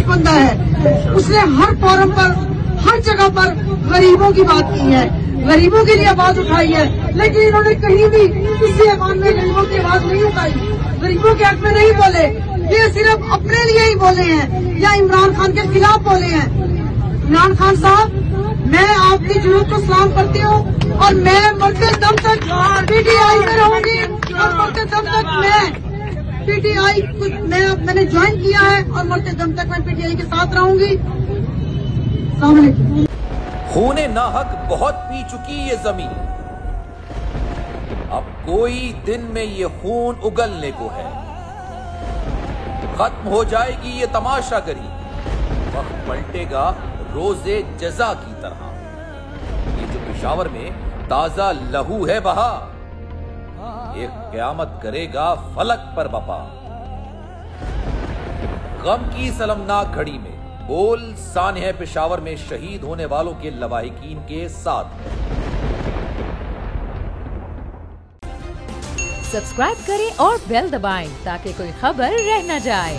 नेक बंदा है। उसने हर फोरम पर, हर जगह पर गरीबों की बात की है, गरीबों के लिए आवाज उठाई है, लेकिन इन्होंने कहीं भी किसी ऐवान में गरीबों की आवाज नहीं उठाई, गरीबों के हक में नहीं बोले। ये सिर्फ अपने लिए ही बोले हैं या इमरान खान के खिलाफ बोले हैं। इमरान खान साहब, मैं आपकी जरूरत को सलाम करती हूँ और मैं मरते दम तक पीटीआई में रहूंगी और मरते दम तक मैं पीटीआई मैंने ज्वाइन किया है और मरते दम तक मैं पीटीआई के साथ रहूंगी। अस्सलाम वालेकुम। खूने नाहक बहुत पी चुकी ये जमीन, अब कोई दिन में ये खून उगलने को है। खत्म हो जाएगी ये तमाशागरी, वक्त पलटेगा रोजे जजा की तरह। ये जो पेशावर में ताजा लहू है बहा, एक क़यामत करेगा फलक पर बपा। गम की सलमनाक घड़ी में बोल सानह पेशावर में शहीद होने वालों के लवाहिकीन के साथ है। सब्सक्राइब करें और बेल दबाएं ताकि कोई खबर रह न जाए।